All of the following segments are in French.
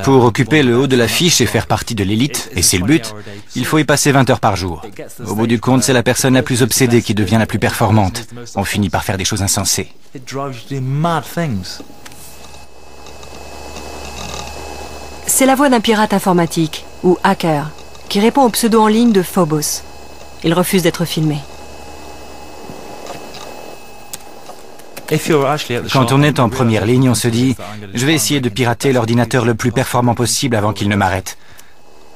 Pour occuper le haut de l'affiche et faire partie de l'élite, et c'est le but, il faut y passer 20 heures par jour. Au bout du compte, c'est la personne la plus obsédée qui devient la plus performante. On finit par faire des choses insensées. C'est la voix d'un pirate informatique, ou hacker, qui répond au pseudo en ligne de Phobos. Il refuse d'être filmé. Quand on est en première ligne, on se dit « Je vais essayer de pirater l'ordinateur le plus performant possible avant qu'il ne m'arrête. »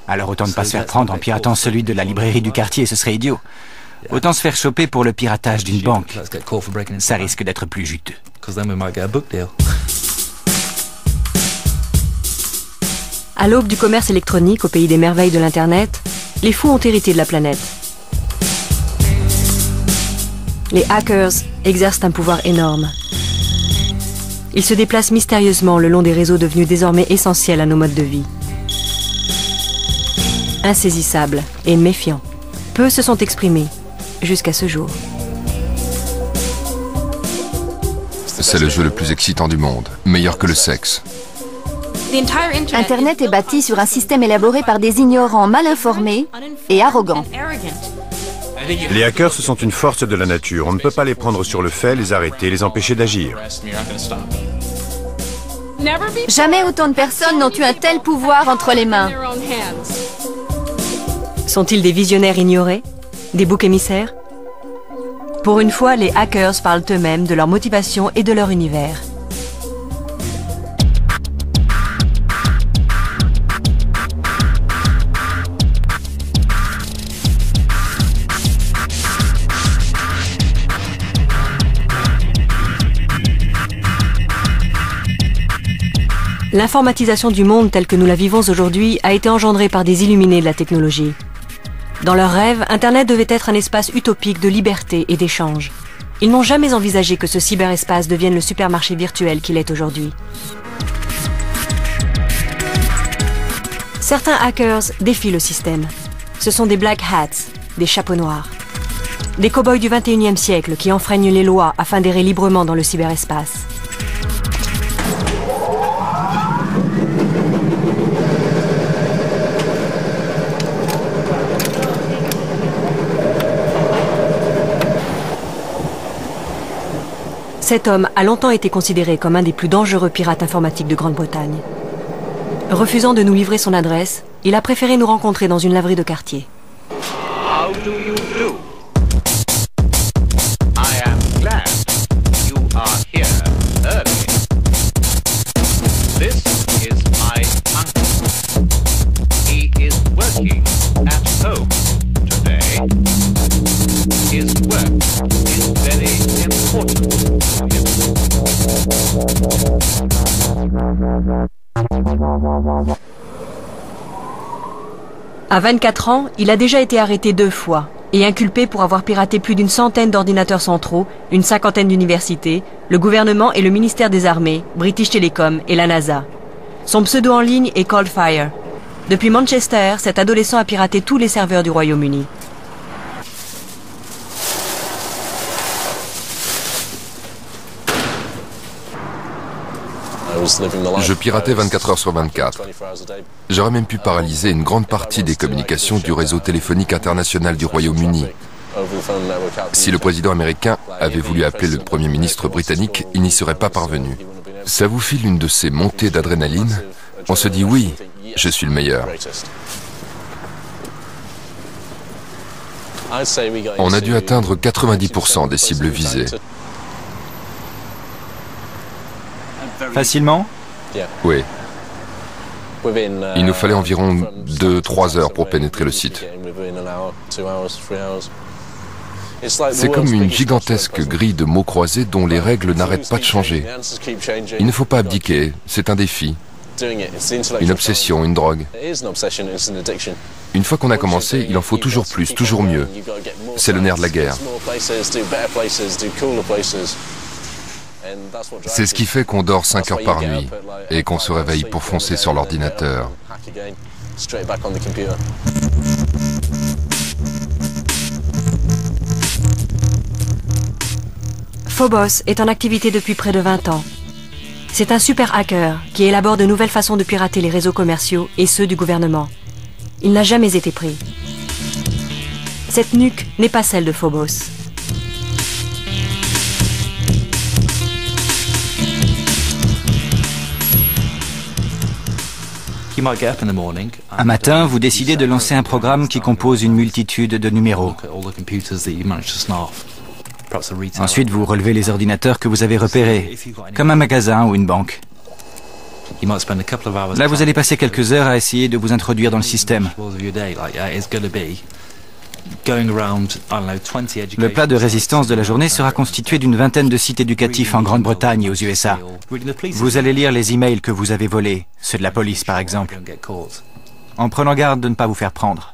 Alors autant ne pas se faire prendre en piratant celui de la librairie du quartier, ce serait idiot. Autant se faire choper pour le piratage d'une banque. Ça risque d'être plus juteux. À l'aube du commerce électronique au pays des merveilles de l'Internet, les fous ont hérité de la planète. Les hackers exercent un pouvoir énorme. Ils se déplacent mystérieusement le long des réseaux devenus désormais essentiels à nos modes de vie. Insaisissables et méfiants, peu se sont exprimés jusqu'à ce jour. C'est le jeu le plus excitant du monde, meilleur que le sexe. Internet est bâti sur un système élaboré par des ignorants mal informés et arrogants. Les hackers, ce sont une force de la nature. On ne peut pas les prendre sur le fait, les arrêter, les empêcher d'agir. Jamais autant de personnes n'ont eu un tel pouvoir entre les mains. Sont-ils des visionnaires ignorés? Des boucs émissaires? Pour une fois, les hackers parlent eux-mêmes de leur motivation et de leur univers. L'informatisation du monde tel que nous la vivons aujourd'hui a été engendrée par des illuminés de la technologie. Dans leurs rêves, Internet devait être un espace utopique de liberté et d'échange. Ils n'ont jamais envisagé que ce cyberespace devienne le supermarché virtuel qu'il est aujourd'hui. Certains hackers défient le système. Ce sont des black hats, des chapeaux noirs. Des cow-boys du 21e siècle qui enfreignent les lois afin d'errer librement dans le cyberespace. Cet homme a longtemps été considéré comme un des plus dangereux pirates informatiques de Grande-Bretagne. Refusant de nous livrer son adresse, il a préféré nous rencontrer dans une laverie de quartier. How do you do? I am glad you are here early. This is my uncle. He is working at home today. His work is very important to him. À 24 ans, il a déjà été arrêté 2 fois et inculpé pour avoir piraté plus d'une centaine d'ordinateurs centraux, une 50aine d'universités, le gouvernement et le ministère des Armées, British Telecom et la NASA. Son pseudo en ligne est Coldfire. Depuis Manchester, cet adolescent a piraté tous les serveurs du Royaume-Uni. Je piratais 24 heures sur 24. J'aurais même pu paralyser une grande partie des communications du réseau téléphonique international du Royaume-Uni. Si le président américain avait voulu appeler le Premier ministre britannique, il n'y serait pas parvenu. Ça vous file une de ces montées d'adrénaline? On se dit oui, je suis le meilleur. On a dû atteindre 90% des cibles visées. Facilement? Oui. Il nous fallait environ 2-3 heures pour pénétrer le site. C'est comme une gigantesque grille de mots croisés dont les règles n'arrêtent pas de changer. Il ne faut pas abdiquer, c'est un défi, une obsession, une drogue. Une fois qu'on a commencé, il en faut toujours plus, toujours mieux. C'est le nerf de la guerre. C'est ce qui fait qu'on dort 5 heures par nuit et qu'on se réveille pour foncer sur l'ordinateur. Phobos est en activité depuis près de 20 ans. C'est un super hacker qui élabore de nouvelles façons de pirater les réseaux commerciaux et ceux du gouvernement. Il n'a jamais été pris. Cette nuque n'est pas celle de Phobos. Un matin, vous décidez de lancer un programme qui compose une multitude de numéros. Ensuite, vous relevez les ordinateurs que vous avez repérés, comme un magasin ou une banque. Là, vous allez passer quelques heures à essayer de vous introduire dans le système. Le plat de résistance de la journée sera constitué d'une vingtaine de sites éducatifs en Grande-Bretagne et aux USA. Vous allez lire les emails que vous avez volés, ceux de la police par exemple, en prenant garde de ne pas vous faire prendre.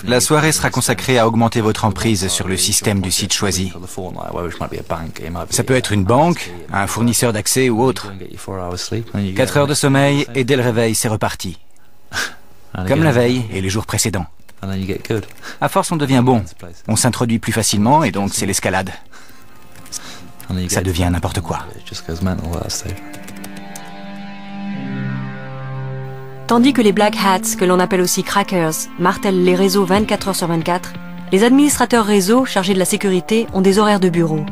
La soirée sera consacrée à augmenter votre emprise sur le système du site choisi. Ça peut être une banque, un fournisseur d'accès ou autre. 4 heures de sommeil et dès le réveil, c'est reparti. Comme la veille et les jours précédents. À force, on devient bon. On s'introduit plus facilement et donc c'est l'escalade. Ça devient n'importe quoi. Tandis que les Black Hats, que l'on appelle aussi crackers, martèlent les réseaux 24 heures sur 24, les administrateurs réseau chargés de la sécurité ont des horaires de bureau.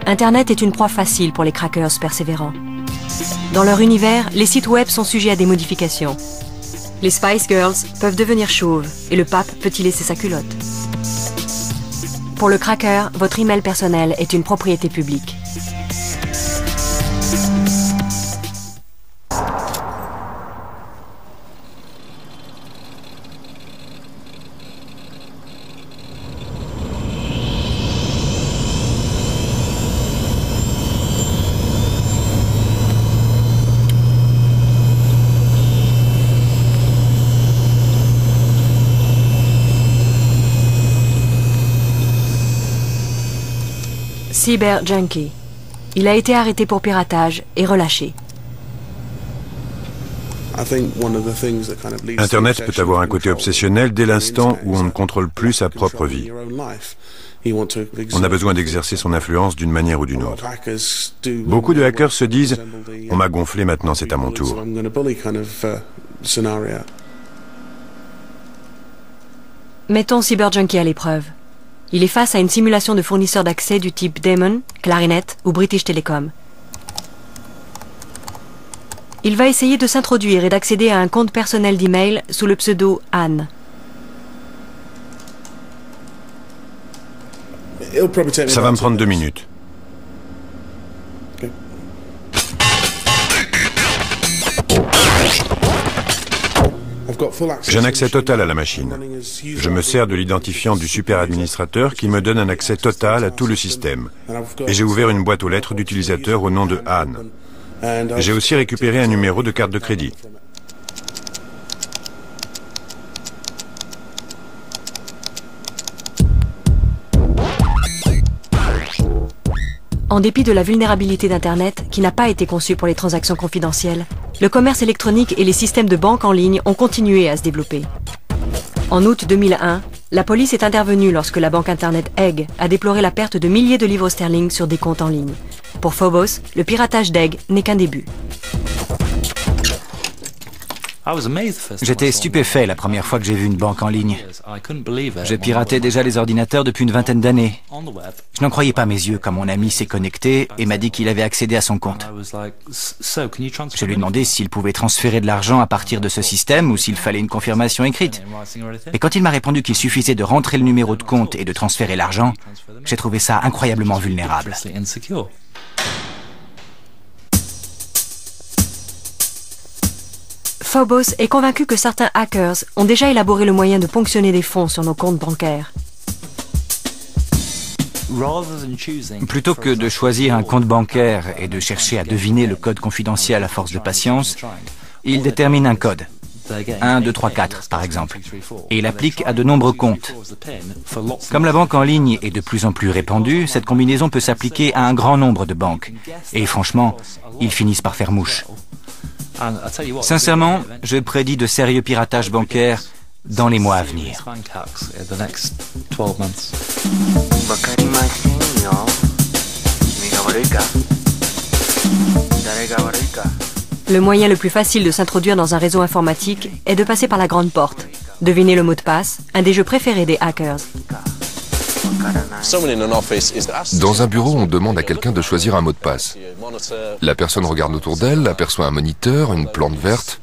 Internet est une proie facile pour les crackers persévérants. Dans leur univers, les sites web sont sujets à des modifications. Les Spice Girls peuvent devenir chauves et le pape peut y laisser sa culotte. Pour le cracker, votre email personnel est une propriété publique. Cyber Junkie. Il a été arrêté pour piratage et relâché. Internet peut avoir un côté obsessionnel dès l'instant où on ne contrôle plus sa propre vie. On a besoin d'exercer son influence d'une manière ou d'une autre. Beaucoup de hackers se disent « On m'a gonflé, maintenant c'est à mon tour ». Mettons Cyber Junkie à l'épreuve. Il est face à une simulation de fournisseurs d'accès du type Damon, Clarinet ou British Telecom. Il va essayer de s'introduire et d'accéder à un compte personnel d'email sous le pseudo Anne. Ça va me prendre 2 minutes. J'ai un accès total à la machine. Je me sers de l'identifiant du super administrateur qui me donne un accès total à tout le système. Et j'ai ouvert une boîte aux lettres d'utilisateur au nom de Anne. J'ai aussi récupéré un numéro de carte de crédit. En dépit de la vulnérabilité d'Internet, qui n'a pas été conçue pour les transactions confidentielles, le commerce électronique et les systèmes de banque en ligne ont continué à se développer. En août 2001, la police est intervenue lorsque la banque Internet Egg a déploré la perte de milliers de livres sterling sur des comptes en ligne. Pour Phobos, le piratage d'Egg n'est qu'un début. J'étais stupéfait la première fois que j'ai vu une banque en ligne. Je piratais déjà les ordinateurs depuis une vingtaine d'années. Je n'en croyais pas mes yeux quand mon ami s'est connecté et m'a dit qu'il avait accédé à son compte. Je lui ai demandé s'il pouvait transférer de l'argent à partir de ce système ou s'il fallait une confirmation écrite. Et quand il m'a répondu qu'il suffisait de rentrer le numéro de compte et de transférer l'argent, j'ai trouvé ça incroyablement vulnérable. Phobos est convaincu que certains hackers ont déjà élaboré le moyen de ponctionner des fonds sur nos comptes bancaires. Plutôt que de choisir un compte bancaire et de chercher à deviner le code confidentiel à force de patience, il détermine un code. 1, 2, 3, 4, par exemple, et l'applique à de nombreux comptes. Comme la banque en ligne est de plus en plus répandue, cette combinaison peut s'appliquer à un grand nombre de banques. Et franchement, ils finissent par faire mouche. Sincèrement, je prédis de sérieux piratages bancaires dans les mois à venir. Le moyen le plus facile de s'introduire dans un réseau informatique est de passer par la grande porte. Devinez le mot de passe, un des jeux préférés des hackers. Dans un bureau, on demande à quelqu'un de choisir un mot de passe. La personne regarde autour d'elle, aperçoit un moniteur, une plante verte.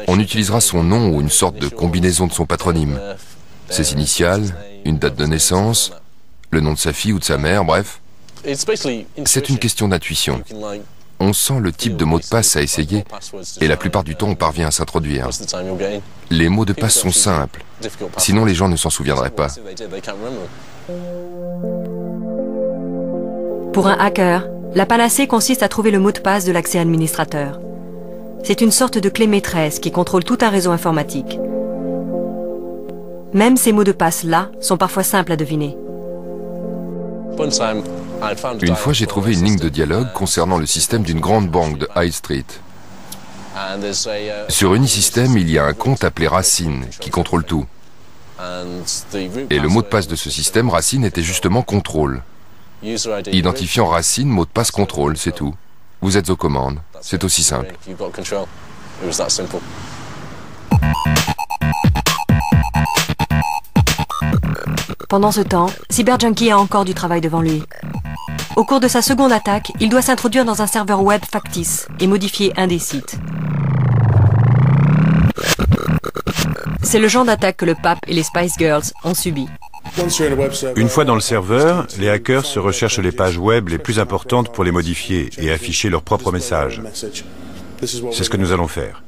On utilisera son nom ou une sorte de combinaison de son patronyme. Ses initiales, une date de naissance, le nom de sa fille ou de sa mère, bref. C'est une question d'intuition. On sent le type de mot de passe à essayer et la plupart du temps on parvient à s'introduire. Les mots de passe sont simples, sinon les gens ne s'en souviendraient pas. Pour un hacker, la panacée consiste à trouver le mot de passe de l'accès administrateur. C'est une sorte de clé maîtresse qui contrôle tout un réseau informatique. Même ces mots de passe-là sont parfois simples à deviner. Une fois, j'ai trouvé une ligne de dialogue concernant le système d'une grande banque de High Street. Sur Unisystem, il y a un compte appelé Racine qui contrôle tout. Et le mot de passe de ce système, Racine, était justement contrôle. Identifiant Racine, mot de passe contrôle, c'est tout. Vous êtes aux commandes. C'est aussi simple. Pendant ce temps, CyberJunkie a encore du travail devant lui. Au cours de sa seconde attaque, il doit s'introduire dans un serveur web factice et modifier un des sites. C'est le genre d'attaque que le pape et les Spice Girls ont subi. Une fois dans le serveur, les hackers se recherchent les pages web les plus importantes pour les modifier et afficher leur propre message. C'est ce que nous allons faire.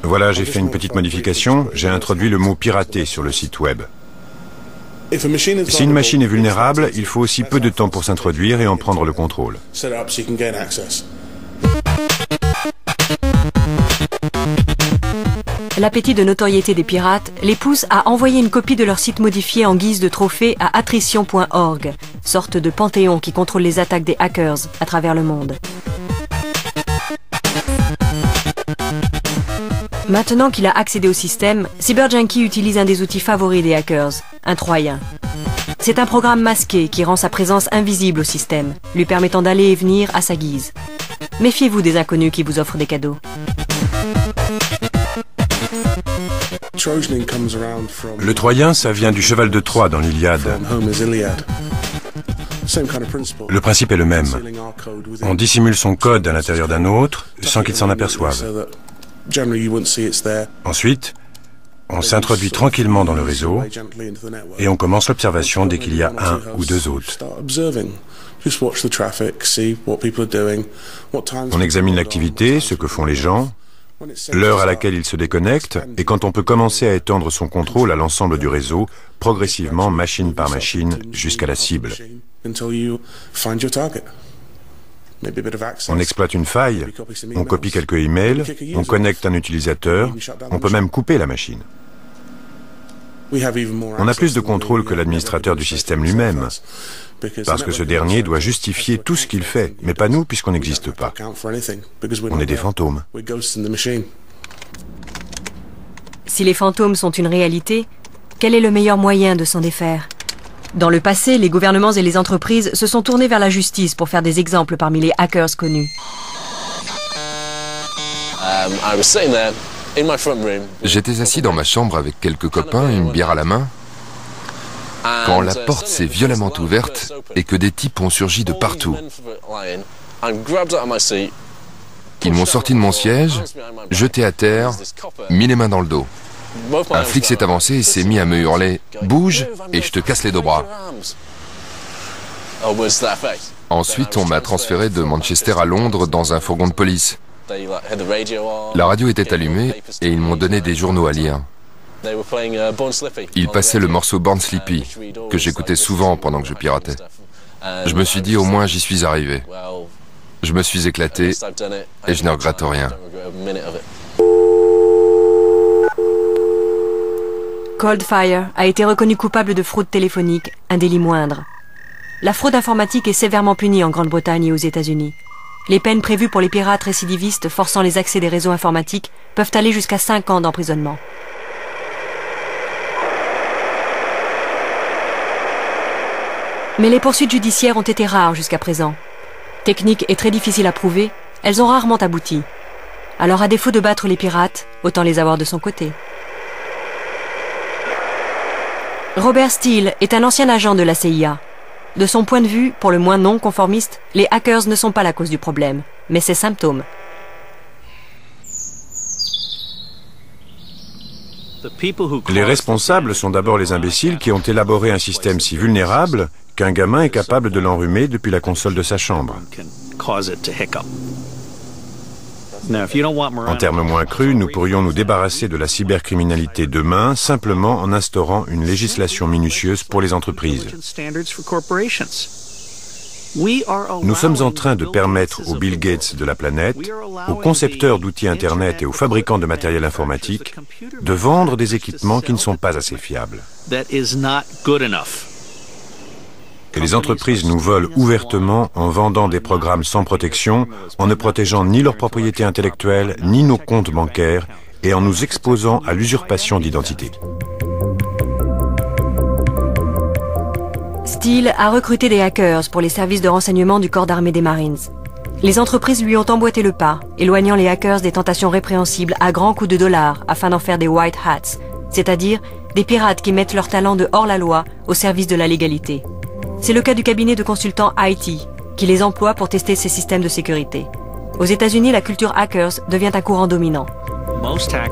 Voilà, j'ai fait une petite modification. J'ai introduit le mot « pirater » sur le site web. Si une machine est vulnérable, il faut aussi peu de temps pour s'introduire et en prendre le contrôle. L'appétit de notoriété des pirates les pousse à envoyer une copie de leur site modifié en guise de trophée à attrition.org, sorte de panthéon qui contrôle les attaques des hackers à travers le monde. Maintenant qu'il a accédé au système, CyberJunkie utilise un des outils favoris des hackers, un Troyen. C'est un programme masqué qui rend sa présence invisible au système, lui permettant d'aller et venir à sa guise. Méfiez-vous des inconnus qui vous offrent des cadeaux. Le Troyen, ça vient du cheval de Troie dans l'Iliade. Le principe est le même. On dissimule son code à l'intérieur d'un autre sans qu'il s'en aperçoive. Ensuite, on s'introduit tranquillement dans le réseau et on commence l'observation dès qu'il y a un ou deux hôtes. On examine l'activité, ce que font les gens, l'heure à laquelle ils se déconnectent et quand on peut commencer à étendre son contrôle à l'ensemble du réseau, progressivement, machine par machine, jusqu'à la cible. On exploite une faille, on copie quelques emails, on connecte un utilisateur, on peut même couper la machine. On a plus de contrôle que l'administrateur du système lui-même, parce que ce dernier doit justifier tout ce qu'il fait, mais pas nous puisqu'on n'existe pas. On est des fantômes. Si les fantômes sont une réalité, quel est le meilleur moyen de s'en défaire ? Dans le passé, les gouvernements et les entreprises se sont tournés vers la justice pour faire des exemples parmi les hackers connus. J'étais assis dans ma chambre avec quelques copains, une bière à la main, quand la porte s'est violemment ouverte et que des types ont surgi de partout. Ils m'ont sorti de mon siège, jeté à terre, mis les mains dans le dos. Un flic s'est avancé et s'est mis à me hurler « Bouge et je te casse les deux bras ». Ensuite, on m'a transféré de Manchester à Londres dans un fourgon de police. La radio était allumée et ils m'ont donné des journaux à lire. Ils passaient le morceau Born Slippy, que j'écoutais souvent pendant que je piratais. Je me suis dit, au moins j'y suis arrivé. Je me suis éclaté et je ne regrette rien. Coldfire a été reconnu coupable de fraude téléphonique, un délit moindre. La fraude informatique est sévèrement punie en Grande-Bretagne et aux États-Unis. Les peines prévues pour les pirates récidivistes forçant les accès des réseaux informatiques peuvent aller jusqu'à 5 ans d'emprisonnement. Mais les poursuites judiciaires ont été rares jusqu'à présent. Techniques et très difficiles à prouver, elles ont rarement abouti. Alors à défaut de battre les pirates, autant les avoir de son côté. Robert Steele est un ancien agent de la CIA. De son point de vue, pour le moins non conformiste, les hackers ne sont pas la cause du problème, mais ses symptômes. Les responsables sont d'abord les imbéciles qui ont élaboré un système si vulnérable qu'un gamin est capable de l'enrhumer depuis la console de sa chambre. En termes moins crus, nous pourrions nous débarrasser de la cybercriminalité demain simplement en instaurant une législation minutieuse pour les entreprises. Nous sommes en train de permettre aux Bill Gates de la planète, aux concepteurs d'outils Internet et aux fabricants de matériel informatique de vendre des équipements qui ne sont pas assez fiables. Et les entreprises nous volent ouvertement en vendant des programmes sans protection, en ne protégeant ni leur propriété intellectuelle, ni nos comptes bancaires, et en nous exposant à l'usurpation d'identité. Steele a recruté des hackers pour les services de renseignement du corps d'armée des Marines. Les entreprises lui ont emboîté le pas, éloignant les hackers des tentations répréhensibles à grands coups de dollars afin d'en faire des white hats, c'est-à-dire des pirates qui mettent leur talent de hors-la-loi au service de la légalité. C'est le cas du cabinet de consultants IT, qui les emploie pour tester ces systèmes de sécurité. Aux États-Unis, la culture hackers devient un courant dominant.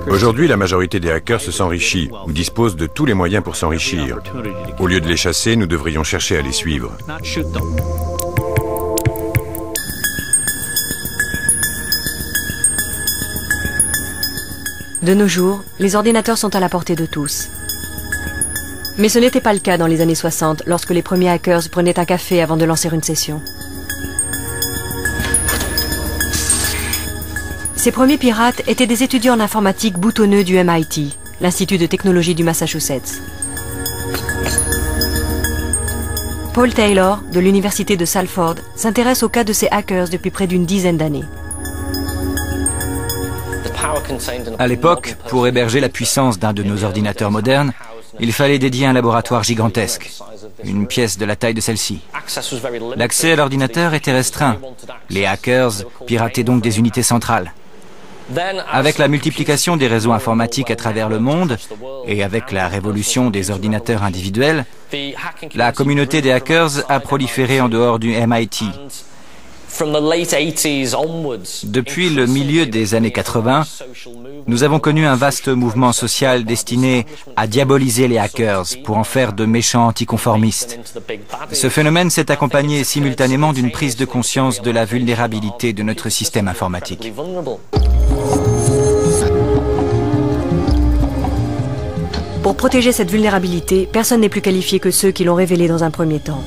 Aujourd'hui, la majorité des hackers s'enrichit ou dispose de tous les moyens pour s'enrichir. Au lieu de les chasser, nous devrions chercher à les suivre. De nos jours, les ordinateurs sont à la portée de tous. Mais ce n'était pas le cas dans les années 60, lorsque les premiers hackers prenaient un café avant de lancer une session. Ces premiers pirates étaient des étudiants en informatique boutonneux du MIT, l'Institut de technologie du Massachusetts. Paul Taylor, de l'université de Salford, s'intéresse au cas de ces hackers depuis près d'une dizaine d'années. À l'époque, pour héberger la puissance d'un de nos ordinateurs modernes, il fallait dédier un laboratoire gigantesque, une pièce de la taille de celle-ci. L'accès à l'ordinateur était restreint. Les hackers pirataient donc des unités centrales. Avec la multiplication des réseaux informatiques à travers le monde et avec la révolution des ordinateurs individuels, la communauté des hackers a proliféré en dehors du MIT. Depuis le milieu des années 80, nous avons connu un vaste mouvement social destiné à diaboliser les hackers pour en faire de méchants anticonformistes. Ce phénomène s'est accompagné simultanément d'une prise de conscience de la vulnérabilité de notre système informatique. Pour protéger cette vulnérabilité, personne n'est plus qualifié que ceux qui l'ont révélée dans un premier temps.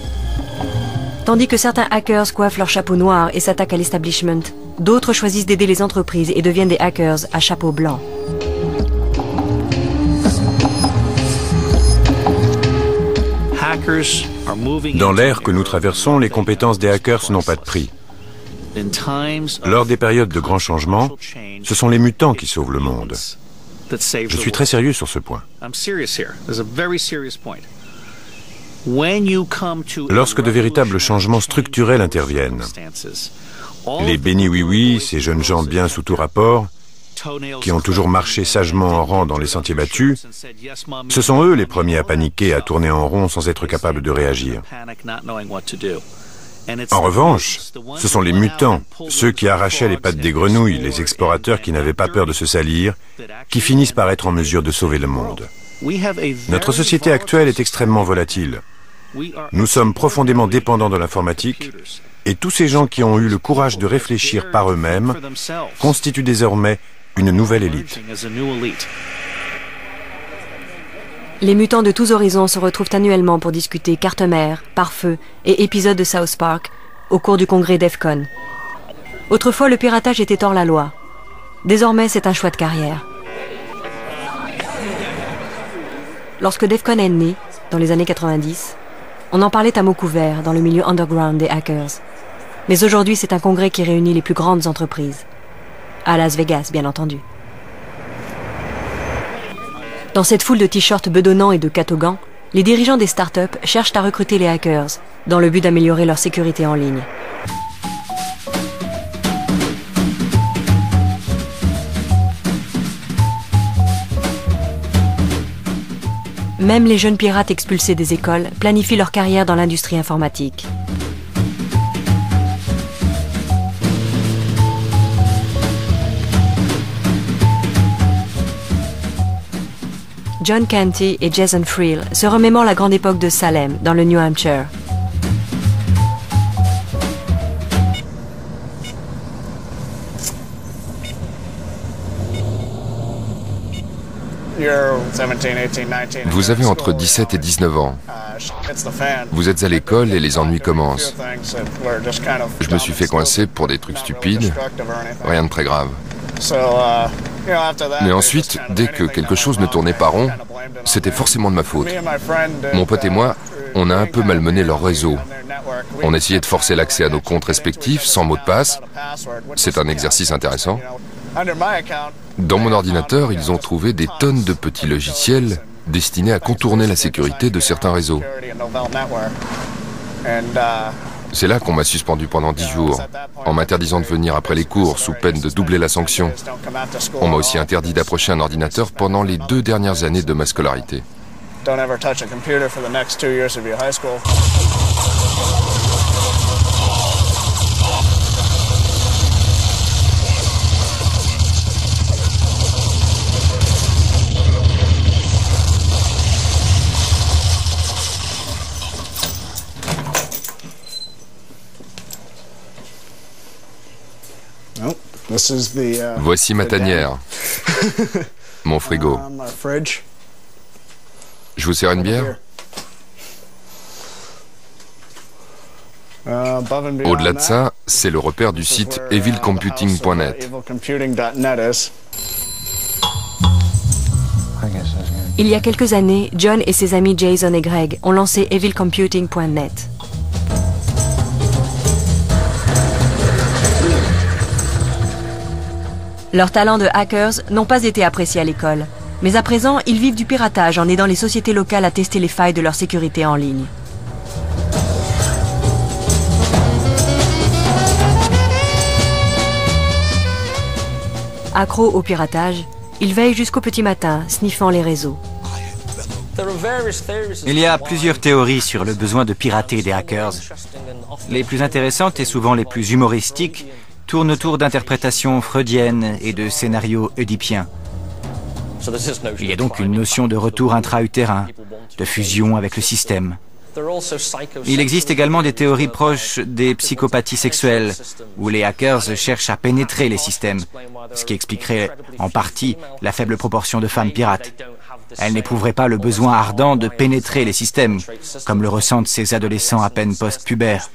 Tandis que certains hackers coiffent leur chapeau noir et s'attaquent à l'establishment, d'autres choisissent d'aider les entreprises et deviennent des hackers à chapeau blanc. Dans l'ère que nous traversons, les compétences des hackers n'ont pas de prix. Lors des périodes de grands changements, ce sont les mutants qui sauvent le monde. Je suis très sérieux sur ce point. Lorsque de véritables changements structurels interviennent, les bénis oui-oui, ces jeunes gens bien sous tout rapport, qui ont toujours marché sagement en rang dans les sentiers battus, ce sont eux les premiers à paniquer, à tourner en rond sans être capables de réagir. En revanche, ce sont les mutants, ceux qui arrachaient les pattes des grenouilles, les explorateurs qui n'avaient pas peur de se salir, qui finissent par être en mesure de sauver le monde. Notre société actuelle est extrêmement volatile. Nous sommes profondément dépendants de l'informatique et tous ces gens qui ont eu le courage de réfléchir par eux-mêmes constituent désormais une nouvelle élite. Les mutants de tous horizons se retrouvent annuellement pour discuter cartes mères, pare-feu et épisodes de South Park au cours du congrès DEF CON. Autrefois, le piratage était hors la loi. Désormais, c'est un choix de carrière. Lorsque DEF CON est né, dans les années 90, on en parlait à mots couverts dans le milieu underground des hackers. Mais aujourd'hui, c'est un congrès qui réunit les plus grandes entreprises. À Las Vegas, bien entendu. Dans cette foule de t-shirts bedonnants et de catogans, les dirigeants des startups cherchent à recruter les hackers dans le but d'améliorer leur sécurité en ligne. Même les jeunes pirates expulsés des écoles planifient leur carrière dans l'industrie informatique. John Canty et Jason Friel se remémorent la grande époque de Salem, dans le New Hampshire. Vous avez entre 17 et 19 ans. Vous êtes à l'école et les ennuis commencent. Je me suis fait coincer pour des trucs stupides, rien de très grave. Mais ensuite, dès que quelque chose ne tournait pas rond, c'était forcément de ma faute. Mon pote et moi, on a un peu malmené leur réseau. On essayait de forcer l'accès à nos comptes respectifs sans mot de passe. C'est un exercice intéressant. Dans mon ordinateur, ils ont trouvé des tonnes de petits logiciels destinés à contourner la sécurité de certains réseaux. C'est là qu'on m'a suspendu pendant 10 jours, en m'interdisant de venir après les cours sous peine de doubler la sanction. On m'a aussi interdit d'approcher un ordinateur pendant les 2 dernières années de ma scolarité. Voici ma tanière, mon frigo. Je vous sers une bière? Au-delà de ça, c'est le repère du site evilcomputing.net. Il y a quelques années, John et ses amis Jason et Greg ont lancé evilcomputing.net. Leurs talents de hackers n'ont pas été appréciés à l'école, mais à présent, ils vivent du piratage en aidant les sociétés locales à tester les failles de leur sécurité en ligne. Accros au piratage, ils veillent jusqu'au petit matin, sniffant les réseaux. Il y a plusieurs théories sur le besoin de pirater des hackers. Les plus intéressantes et souvent les plus humoristiques tournent autour d'interprétations freudiennes et de scénarios oedipiens. Il y a donc une notion de retour intra-utérin, de fusion avec le système. Il existe également des théories proches des psychopathies sexuelles, où les hackers cherchent à pénétrer les systèmes, ce qui expliquerait en partie la faible proportion de femmes pirates. Elles n'éprouveraient pas le besoin ardent de pénétrer les systèmes, comme le ressentent ces adolescents à peine post-pubères.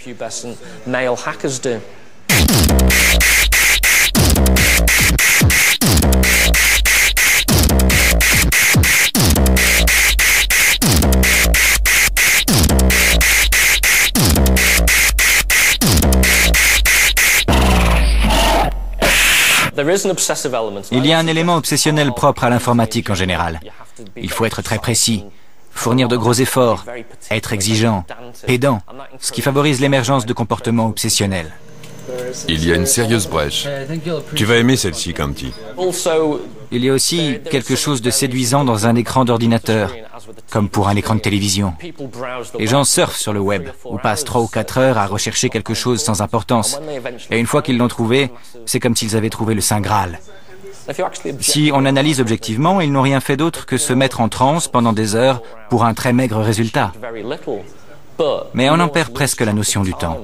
Il y a un élément obsessionnel propre à l'informatique en général. Il faut être très précis, fournir de gros efforts, être exigeant, pédant, ce qui favorise l'émergence de comportements obsessionnels. Il y a une sérieuse brèche. Tu vas aimer celle-ci, Canty. Il y a aussi quelque chose de séduisant dans un écran d'ordinateur, comme pour un écran de télévision. Les gens surfent sur le web, ou passent 3 ou 4 heures à rechercher quelque chose sans importance. Et une fois qu'ils l'ont trouvé, c'est comme s'ils avaient trouvé le Saint Graal. Si on analyse objectivement, ils n'ont rien fait d'autre que se mettre en transe pendant des heures pour un très maigre résultat. Mais on en perd presque la notion du temps.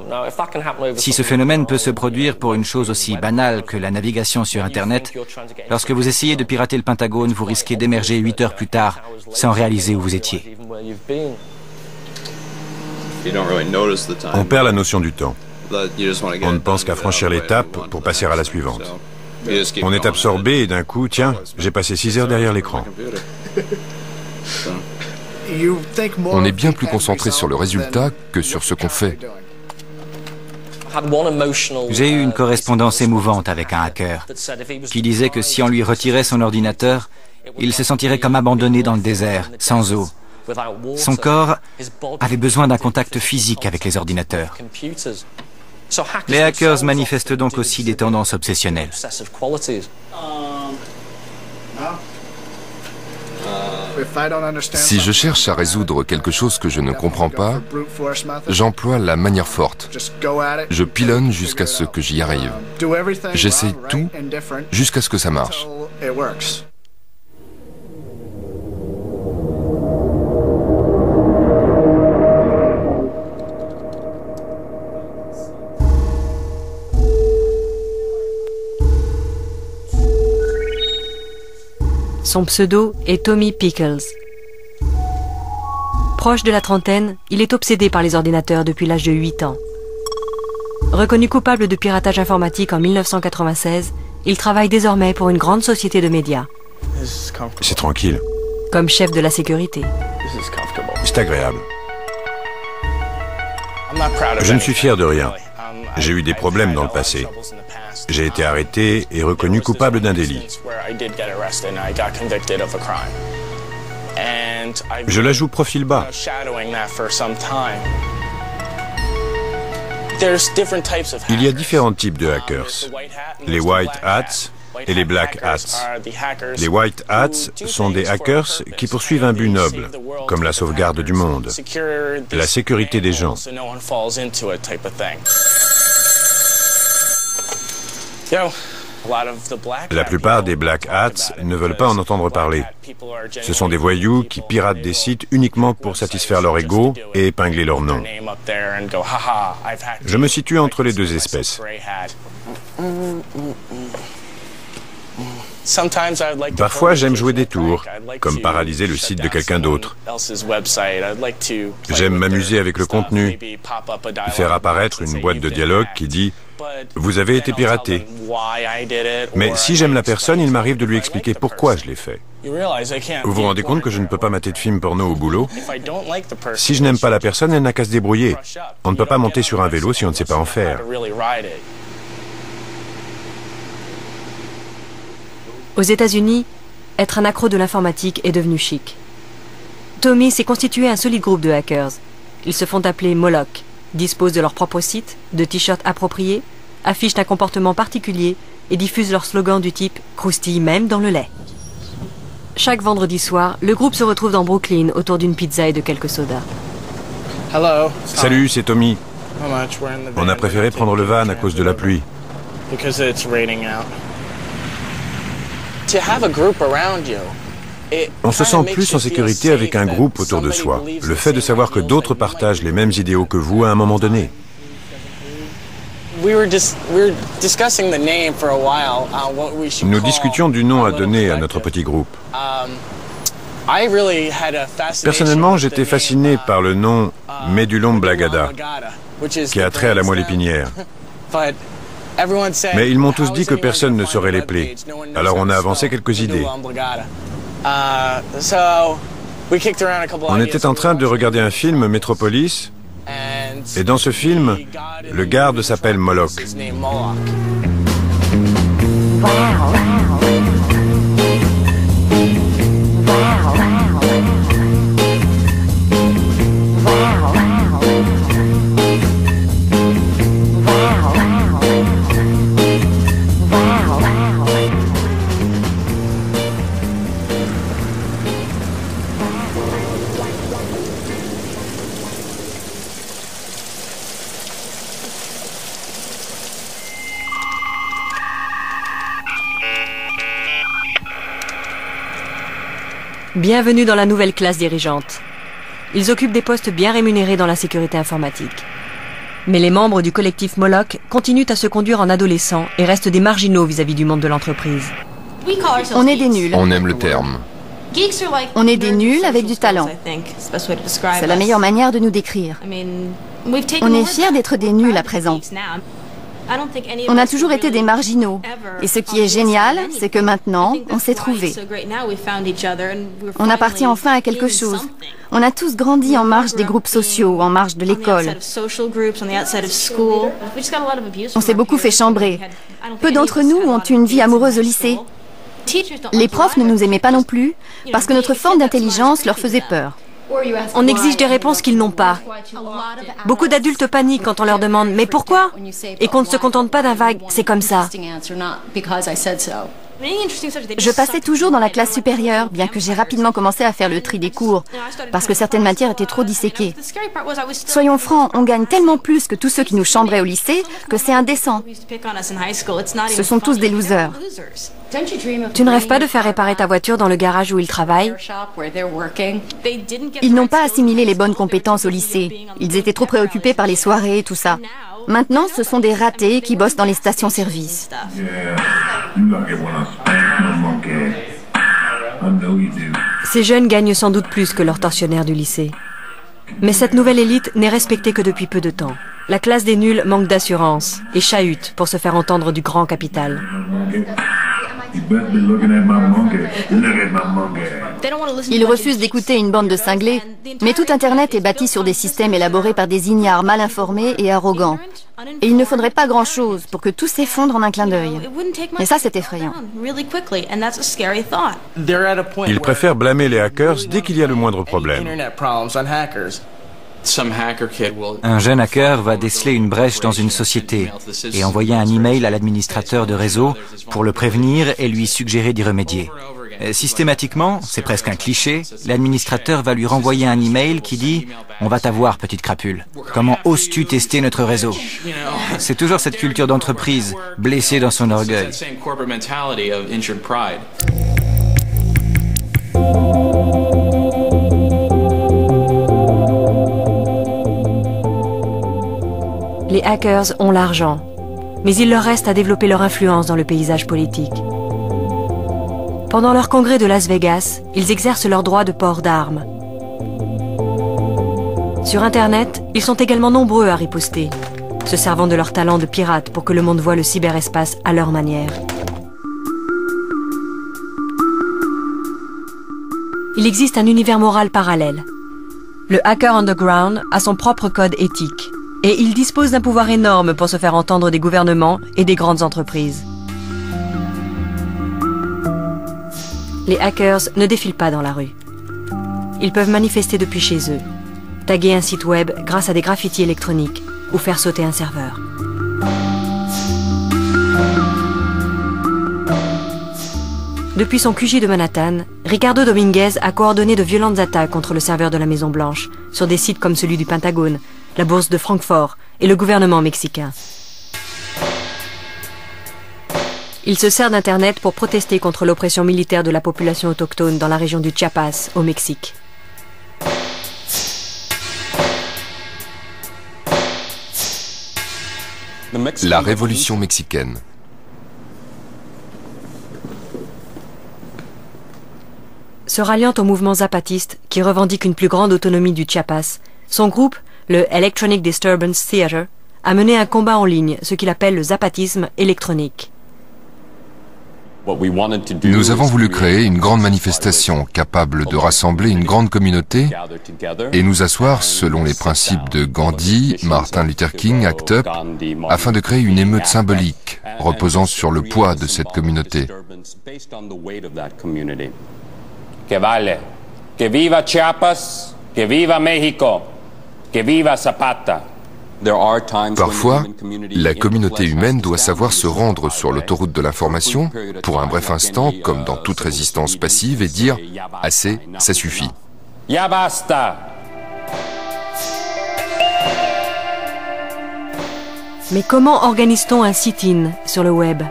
Si ce phénomène peut se produire pour une chose aussi banale que la navigation sur Internet, lorsque vous essayez de pirater le Pentagone, vous risquez d'émerger 8 heures plus tard sans réaliser où vous étiez. On perd la notion du temps. On ne pense qu'à franchir l'étape pour passer à la suivante. On est absorbé et d'un coup, tiens, j'ai passé 6 heures derrière l'écran. On est bien plus concentré sur le résultat que sur ce qu'on fait. J'ai eu une correspondance émouvante avec un hacker qui disait que si on lui retirait son ordinateur, il se sentirait comme abandonné dans le désert, sans eau. Son corps avait besoin d'un contact physique avec les ordinateurs. Les hackers manifestent donc aussi des tendances obsessionnelles. Si je cherche à résoudre quelque chose que je ne comprends pas, j'emploie la manière forte. Je pilonne jusqu'à ce que j'y arrive. J'essaye tout jusqu'à ce que ça marche. Son pseudo est Tommy Pickles. Proche de la trentaine, il est obsédé par les ordinateurs depuis l'âge de 8 ans. Reconnu coupable de piratage informatique en 1996, il travaille désormais pour une grande société de médias. C'est tranquille. Comme chef de la sécurité. C'est agréable. Je ne suis fier de rien. J'ai eu des problèmes dans le passé. J'ai été arrêté et reconnu coupable d'un délit. Je la joue profil bas. Il y a différents types de hackers. Les white hats et les black hats. Les white hats sont des hackers qui poursuivent un but noble, comme la sauvegarde du monde, la sécurité des gens. La plupart des black hats ne veulent pas en entendre parler. Ce sont des voyous qui piratent des sites uniquement pour satisfaire leur ego et épingler leur nom. Je me situe entre les deux espèces. Parfois, j'aime jouer des tours, comme paralyser le site de quelqu'un d'autre. J'aime m'amuser avec le contenu, faire apparaître une boîte de dialogue qui dit « Vous avez été piraté ». Mais si j'aime la personne, il m'arrive de lui expliquer pourquoi je l'ai fait. Vous vous rendez compte que je ne peux pas mater de films porno au boulot? Si je n'aime pas la personne, elle n'a qu'à se débrouiller. On ne peut pas monter sur un vélo si on ne sait pas en faire. Aux États-Unis, être un accro de l'informatique est devenu chic. Tommy s'est constitué un solide groupe de hackers. Ils se font appeler Moloch, disposent de leur propre site, de t-shirts appropriés, affichent un comportement particulier et diffusent leur slogan du type « croustille même dans le lait ». Chaque vendredi soir, le groupe se retrouve dans Brooklyn autour d'une pizza et de quelques sodas. Salut, c'est Tommy. On a préféré prendre le van à cause de la pluie. On se sent plus en sécurité avec un groupe autour de soi. Le fait de savoir que d'autres partagent les mêmes idéaux que vous à un moment donné. Nous discutions du nom à donner à notre petit groupe. Personnellement, j'étais fasciné par le nom Medullum Blagada, qui a trait à la moelle épinière. Mais ils m'ont tous dit que personne ne saurait les plaies. Alors on a avancé quelques idées. On était en train de regarder un film, Metropolis, et dans ce film, le garde s'appelle Moloch. Bienvenue dans la nouvelle classe dirigeante. Ils occupent des postes bien rémunérés dans la sécurité informatique. Mais les membres du collectif Moloch continuent à se conduire en adolescents et restent des marginaux vis-à-vis du monde de l'entreprise. On est des nuls. On aime le terme. On est des nuls avec du talent. C'est la meilleure manière de nous décrire. On est fiers d'être des nuls à présent. On a toujours été des marginaux. Et ce qui est génial, c'est que maintenant, on s'est trouvés. On appartient enfin à quelque chose. On a tous grandi en marge des groupes sociaux, en marge de l'école. On s'est beaucoup fait chambrer. Peu d'entre nous ont eu une vie amoureuse au lycée. Les profs ne nous aimaient pas non plus, parce que notre forme d'intelligence leur faisait peur. On exige des réponses qu'ils n'ont pas. Beaucoup d'adultes paniquent quand on leur demande « mais pourquoi ?» et qu'on ne se contente pas d'un vague « c'est comme ça ». Je passais toujours dans la classe supérieure, bien que j'ai rapidement commencé à faire le tri des cours, parce que certaines matières étaient trop disséquées. Soyons francs, on gagne tellement plus que tous ceux qui nous chambraient au lycée que c'est indécent. Ce sont tous des losers. Tu ne rêves pas de faire réparer ta voiture dans le garage où ils travaillent? Ils n'ont pas assimilé les bonnes compétences au lycée. Ils étaient trop préoccupés par les soirées et tout ça. Maintenant, ce sont des ratés qui bossent dans les stations-service. Ces jeunes gagnent sans doute plus que leurs tortionnaires du lycée. Mais cette nouvelle élite n'est respectée que depuis peu de temps. La classe des nuls manque d'assurance et chahute pour se faire entendre du grand capital. Ils refusent d'écouter une bande de cinglés, mais tout Internet est bâti sur des systèmes élaborés par des ignares mal informés et arrogants. Et il ne faudrait pas grand-chose pour que tout s'effondre en un clin d'œil. Et ça, c'est effrayant. Ils préfèrent blâmer les hackers dès qu'il y a le moindre problème. Un jeune hacker va déceler une brèche dans une société et envoyer un email à l'administrateur de réseau pour le prévenir et lui suggérer d'y remédier. Systématiquement, c'est presque un cliché, l'administrateur va lui renvoyer un email qui dit « On va t'avoir, petite crapule. Comment oses-tu tester notre réseau ?» C'est toujours cette culture d'entreprise, blessée dans son orgueil. Les hackers ont l'argent, mais il leur reste à développer leur influence dans le paysage politique. Pendant leur congrès de Las Vegas, ils exercent leur droit de port d'armes. Sur Internet, ils sont également nombreux à riposter, se servant de leur talent de pirates pour que le monde voie le cyberespace à leur manière. Il existe un univers moral parallèle. Le hacker underground a son propre code éthique. Et il dispose d'un pouvoir énorme pour se faire entendre des gouvernements et des grandes entreprises. Les hackers ne défilent pas dans la rue. Ils peuvent manifester depuis chez eux, taguer un site web grâce à des graffitis électroniques ou faire sauter un serveur. Depuis son QG de Manhattan, Ricardo Dominguez a coordonné de violentes attaques contre le serveur de la Maison-Blanche, sur des sites comme celui du Pentagone, la bourse de Francfort et le gouvernement mexicain. Il se sert d'Internet pour protester contre l'oppression militaire de la population autochtone dans la région du Chiapas, au Mexique. La révolution mexicaine. Se ralliant au mouvement zapatiste qui revendique une plus grande autonomie du Chiapas, son groupe, le Electronic Disturbance Theater, a mené un combat en ligne, ce qu'il appelle le zapatisme électronique. Nous avons voulu créer une grande manifestation capable de rassembler une grande communauté et nous asseoir selon les principes de Gandhi, Martin Luther King, ACT UP, afin de créer une émeute symbolique reposant sur le poids de cette communauté. Que vale, que viva Chiapas, que viva México, que viva Zapata. Parfois, la communauté humaine doit savoir se rendre sur l'autoroute de l'information pour un bref instant, comme dans toute résistance passive, et dire « assez, ça suffit ». Ya basta. Mais comment organise-t-on un sit-in sur le web?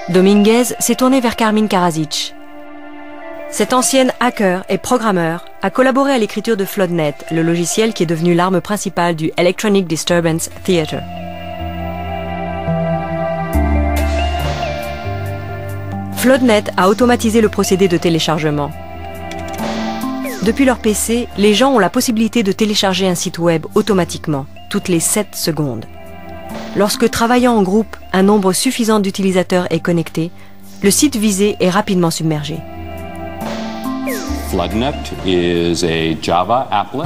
Dominguez s'est tourné vers Carmine Karadzic. Cette ancienne hacker et programmeur a collaboré à l'écriture de FloodNet, le logiciel qui est devenu l'arme principale du Electronic Disturbance Theater. FloodNet a automatisé le procédé de téléchargement. Depuis leur PC, les gens ont la possibilité de télécharger un site web automatiquement, toutes les 7 secondes. Lorsque travaillant en groupe, un nombre suffisant d'utilisateurs est connecté, le site visé est rapidement submergé.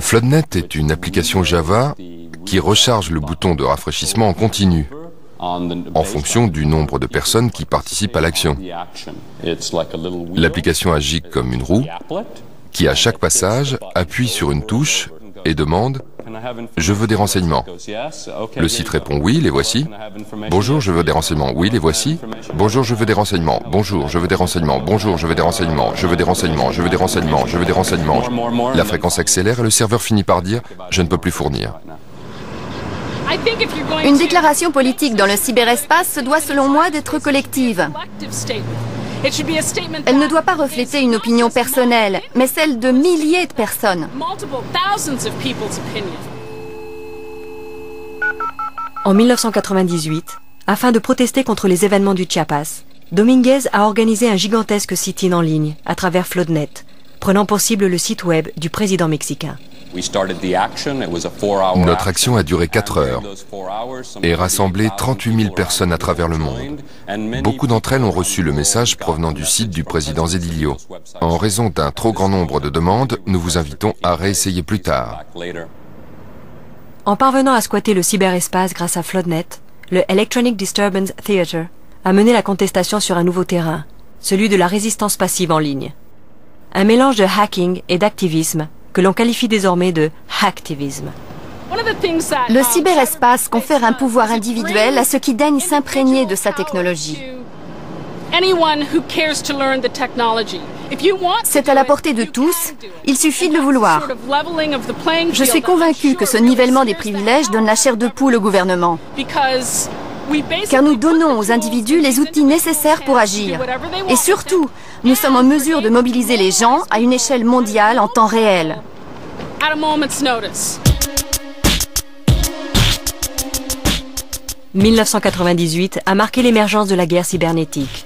FloodNet est une application Java qui recharge le bouton de rafraîchissement en continu, en fonction du nombre de personnes qui participent à l'action. L'application agit comme une roue qui, à chaque passage, appuie sur une touche et demande « Je veux des renseignements ». Le site répond « Oui, les voici ». « Bonjour, je veux des renseignements ». « Oui, les voici ». « Bonjour, je veux des renseignements ». « Bonjour, je veux des renseignements ». « Bonjour, je veux des renseignements ». « Je veux des renseignements ». « Je veux des renseignements ». « Je veux des renseignements ». La fréquence accélère et le serveur finit par dire « Je ne peux plus fournir ». Une déclaration politique dans le cyberespace se doit selon moi d'être collective. Elle ne doit pas refléter une opinion personnelle, mais celle de milliers de personnes. En 1998, afin de protester contre les événements du Chiapas, Dominguez a organisé un gigantesque sit-in en ligne à travers FloodNet, prenant pour cible le site web du président mexicain. Notre action a duré 4 heures et rassemblé 38 000 personnes à travers le monde. Beaucoup d'entre elles ont reçu le message provenant du site du président Zedillo. En raison d'un trop grand nombre de demandes, nous vous invitons à réessayer plus tard. En parvenant à squatter le cyberespace grâce à FloodNet, le Electronic Disturbance Theater a mené la contestation sur un nouveau terrain, celui de la résistance passive en ligne. Un mélange de hacking et d'activisme que l'on qualifie désormais de hacktivisme. Le cyberespace confère un pouvoir individuel à ceux qui daignent s'imprégner de sa technologie. C'est à la portée de tous, il suffit de le vouloir. Je suis convaincu que ce nivellement des privilèges donne la chair de poule au gouvernement. Car nous donnons aux individus les outils nécessaires pour agir. Et surtout, nous sommes en mesure de mobiliser les gens à une échelle mondiale en temps réel. 1998 a marqué l'émergence de la guerre cybernétique.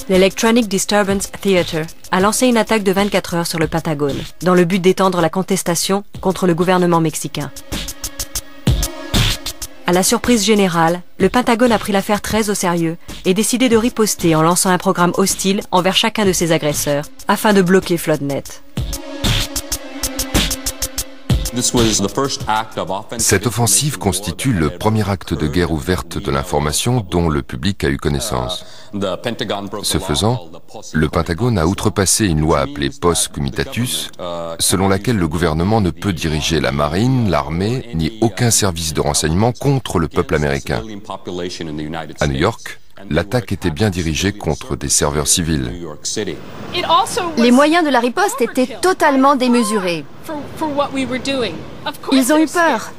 L'Electronic Disturbance Theater a lancé une attaque de 24 heures sur le Pentagone, dans le but d'étendre la contestation contre le gouvernement mexicain. À la surprise générale, le Pentagone a pris l'affaire très au sérieux et décidé de riposter en lançant un programme hostile envers chacun de ses agresseurs, afin de bloquer FloodNet. Cette offensive constitue le premier acte de guerre ouverte de l'information dont le public a eu connaissance. Ce faisant, le Pentagone a outrepassé une loi appelée Pos Comitatus, selon laquelle le gouvernement ne peut diriger la marine, l'armée, ni aucun service de renseignement contre le peuple américain. À New York, l'attaque était bien dirigée contre des serveurs civils. Les moyens de la riposte étaient totalement démesurés. Ils ont eu peur.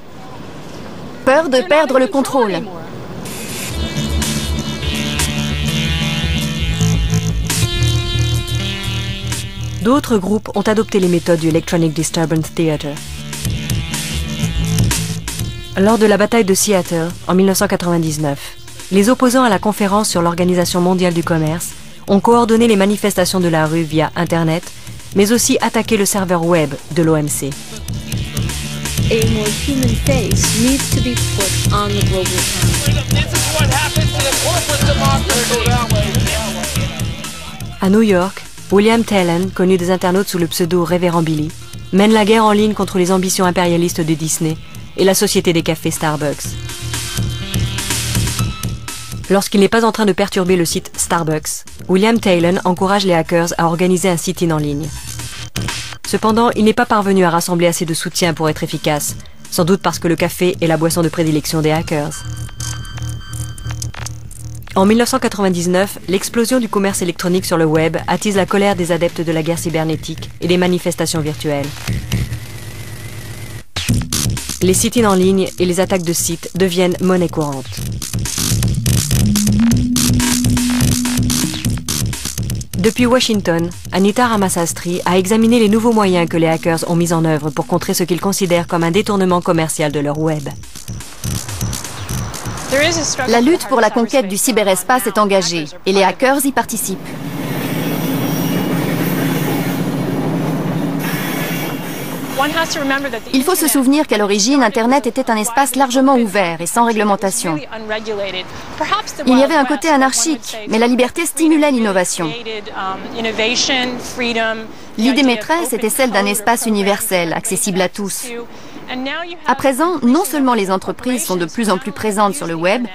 Peur de perdre le contrôle. D'autres groupes ont adopté les méthodes du Electronic Disturbance Theater. Lors de la bataille de Seattle, en 1999, les opposants à la conférence sur l'Organisation mondiale du commerce ont coordonné les manifestations de la rue via Internet, mais aussi attaqué le serveur web de l'OMC. À New York, William Talen, connu des internautes sous le pseudo Révérend Billy, mène la guerre en ligne contre les ambitions impérialistes de Disney et la société des cafés Starbucks. Lorsqu'il n'est pas en train de perturber le site Starbucks, William Talen encourage les hackers à organiser un sit-in en ligne. Cependant, il n'est pas parvenu à rassembler assez de soutien pour être efficace, sans doute parce que le café est la boisson de prédilection des hackers. En 1999, l'explosion du commerce électronique sur le web attise la colère des adeptes de la guerre cybernétique et des manifestations virtuelles. Les sit-ins en ligne et les attaques de sites deviennent monnaie courante. Depuis Washington, Anita Ramasastry a examiné les nouveaux moyens que les hackers ont mis en œuvre pour contrer ce qu'ils considèrent comme un détournement commercial de leur web. La lutte pour la conquête du cyberespace est engagée et les hackers y participent. Il faut se souvenir qu'à l'origine, Internet était un espace largement ouvert et sans réglementation. Il y avait un côté anarchique, mais la liberté stimulait l'innovation. L'idée maîtresse était celle d'un espace universel, accessible à tous. À présent, non seulement les entreprises sont de plus en plus présentes sur le web,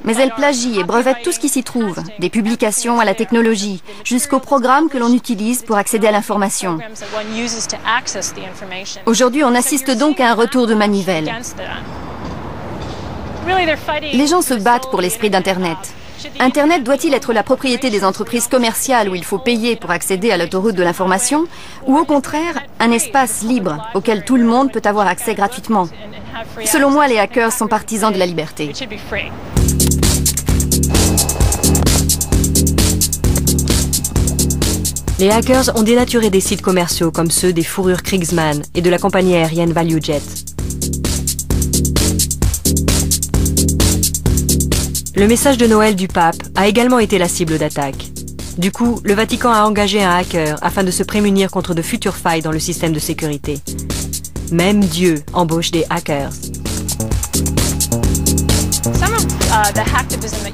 mais elles plagient et brevettent tout ce qui s'y trouve, des publications à la technologie, jusqu'aux programmes que l'on utilise pour accéder à l'information. Aujourd'hui, on assiste donc à un retour de manivelle. Les gens se battent pour l'esprit d'Internet. Internet doit-il être la propriété des entreprises commerciales où il faut payer pour accéder à l'autoroute de l'information, ou au contraire, un espace libre auquel tout le monde peut avoir accès gratuitement? Selon moi, les hackers sont partisans de la liberté. Les hackers ont dénaturé des sites commerciaux comme ceux des fourrures Kriegsmann et de la compagnie aérienne ValueJet. Le message de Noël du pape a également été la cible d'attaque. Du coup, le Vatican a engagé un hacker afin de se prémunir contre de futures failles dans le système de sécurité. Même Dieu embauche des hackers.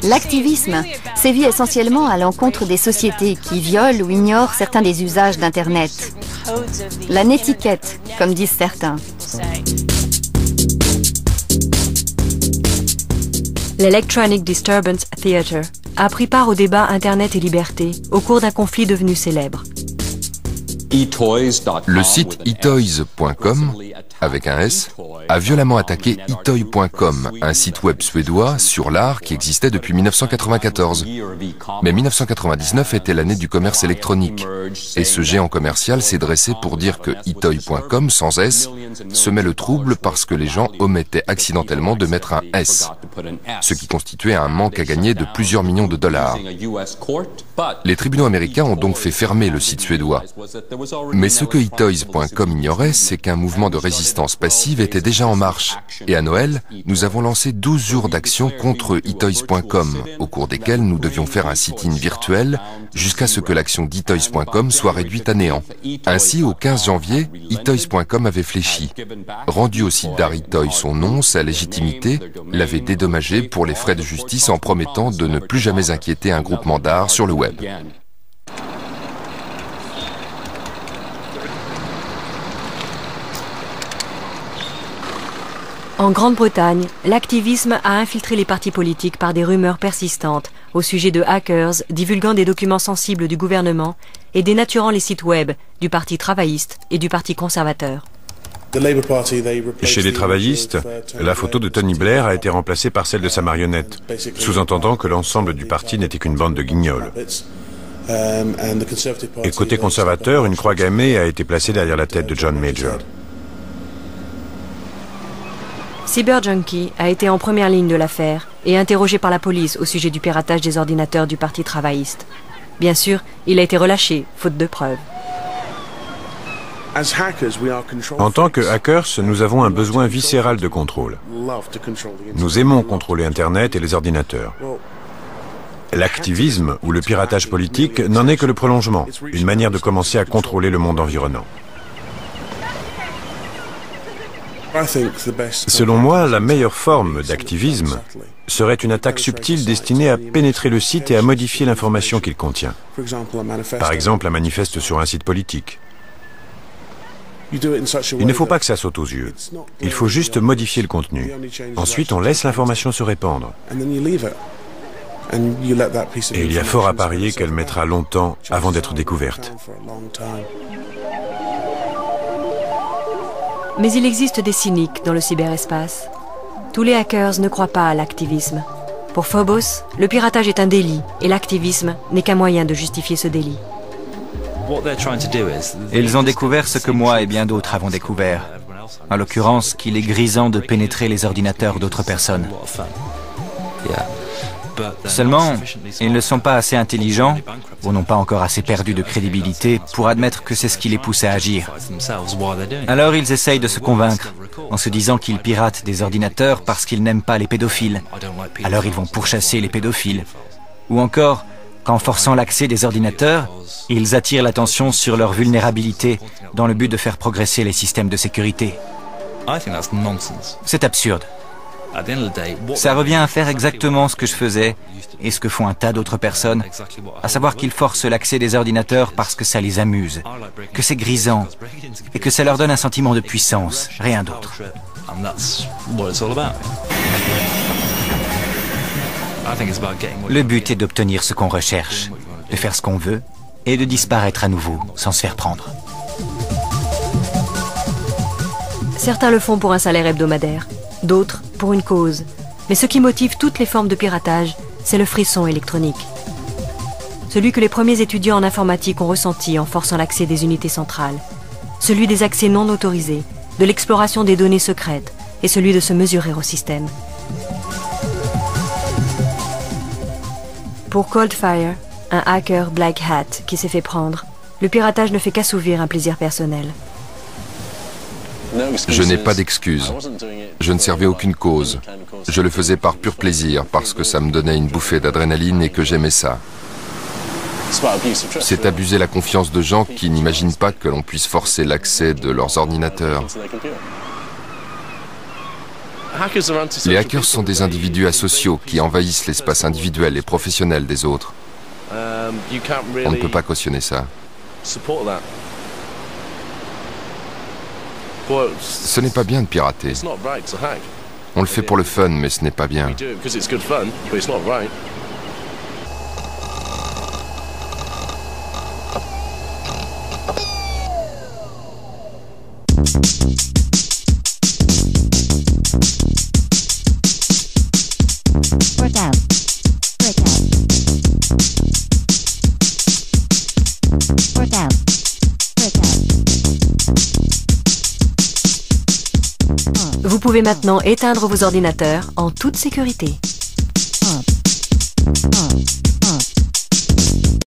L'activisme sévit essentiellement à l'encontre des sociétés qui violent ou ignorent certains des usages d'Internet. La netiquette, comme disent certains. L'Electronic Disturbance Theater a pris part au débat Internet et liberté au cours d'un conflit devenu célèbre. Le site etoys.com, avec un S, a violemment attaqué etoy.com, un site web suédois sur l'art qui existait depuis 1994. Mais 1999 était l'année du commerce électronique, et ce géant commercial s'est dressé pour dire que etoy.com, sans S, semait le trouble parce que les gens omettaient accidentellement de mettre un S, ce qui constituait un manque à gagner de plusieurs millions de dollars. Les tribunaux américains ont donc fait fermer le site suédois. Mais ce que etoys.com ignorait, c'est qu'un mouvement de résistance passive était déjà en marche. Et à Noël, nous avons lancé 12 jours d'action contre etoys.com, au cours desquels nous devions faire un sit-in virtuel jusqu'à ce que l'action d'etoys.com soit réduite à néant. Ainsi, au 15 janvier, etoys.com avait fléchi. Rendu au site d'Aritoy son nom, sa légitimité, l'avait dédommagé pour les frais de justice en promettant de ne plus jamais inquiéter un groupement d'art sur le web. En Grande-Bretagne, l'activisme a infiltré les partis politiques par des rumeurs persistantes au sujet de hackers divulguant des documents sensibles du gouvernement et dénaturant les sites web du Parti travailliste et du Parti conservateur. Chez les travaillistes, la photo de Tony Blair a été remplacée par celle de sa marionnette, sous-entendant que l'ensemble du parti n'était qu'une bande de guignols. Et côté conservateur, une croix gammée a été placée derrière la tête de John Major. Cyberjunkie a été en première ligne de l'affaire et interrogé par la police au sujet du piratage des ordinateurs du Parti travailliste. Bien sûr, il a été relâché, faute de preuves. En tant que hackers, nous avons un besoin viscéral de contrôle. Nous aimons contrôler Internet et les ordinateurs. L'activisme ou le piratage politique n'en est que le prolongement, une manière de commencer à contrôler le monde environnant. Selon moi, la meilleure forme d'activisme serait une attaque subtile destinée à pénétrer le site et à modifier l'information qu'il contient. Par exemple, un manifeste sur un site politique. Il ne faut pas que ça saute aux yeux. Il faut juste modifier le contenu. Ensuite, on laisse l'information se répandre. Et il y a fort à parier qu'elle mettra longtemps avant d'être découverte. Mais il existe des cyniques dans le cyberespace. Tous les hackers ne croient pas à l'activisme. Pour Phobos, le piratage est un délit et l'activisme n'est qu'un moyen de justifier ce délit. Ils ont découvert ce que moi et bien d'autres avons découvert. En l'occurrence, qu'il est grisant de pénétrer les ordinateurs d'autres personnes. Seulement, ils ne sont pas assez intelligents, ou n'ont pas encore assez perdu de crédibilité pour admettre que c'est ce qui les pousse à agir. Alors ils essayent de se convaincre, en se disant qu'ils piratent des ordinateurs parce qu'ils n'aiment pas les pédophiles. Alors ils vont pourchasser les pédophiles. Ou encore, qu'en forçant l'accès des ordinateurs, ils attirent l'attention sur leur vulnérabilité dans le but de faire progresser les systèmes de sécurité. C'est absurde. Ça revient à faire exactement ce que je faisais et ce que font un tas d'autres personnes, à savoir qu'ils forcent l'accès des ordinateurs parce que ça les amuse, que c'est grisant et que ça leur donne un sentiment de puissance, rien d'autre. Le but est d'obtenir ce qu'on recherche, de faire ce qu'on veut et de disparaître à nouveau sans se faire prendre. Certains le font pour un salaire hebdomadaire, d'autres pour une cause. Mais ce qui motive toutes les formes de piratage, c'est le frisson électronique. Celui que les premiers étudiants en informatique ont ressenti en forçant l'accès des unités centrales. Celui des accès non autorisés, de l'exploration des données secrètes et celui de se mesurer au système. Pour Coldfire, un hacker Black Hat qui s'est fait prendre, le piratage ne fait qu'assouvir un plaisir personnel. Je n'ai pas d'excuses. Je ne servais aucune cause. Je le faisais par pur plaisir, parce que ça me donnait une bouffée d'adrénaline et que j'aimais ça. C'est abuser la confiance de gens qui n'imaginent pas que l'on puisse forcer l'accès de leurs ordinateurs. Les hackers sont des individus asociaux qui envahissent l'espace individuel et professionnel des autres. On ne peut pas cautionner ça. Ce n'est pas bien de pirater. On le fait pour le fun, mais ce n'est pas bien. Vous pouvez maintenant éteindre vos ordinateurs en toute sécurité.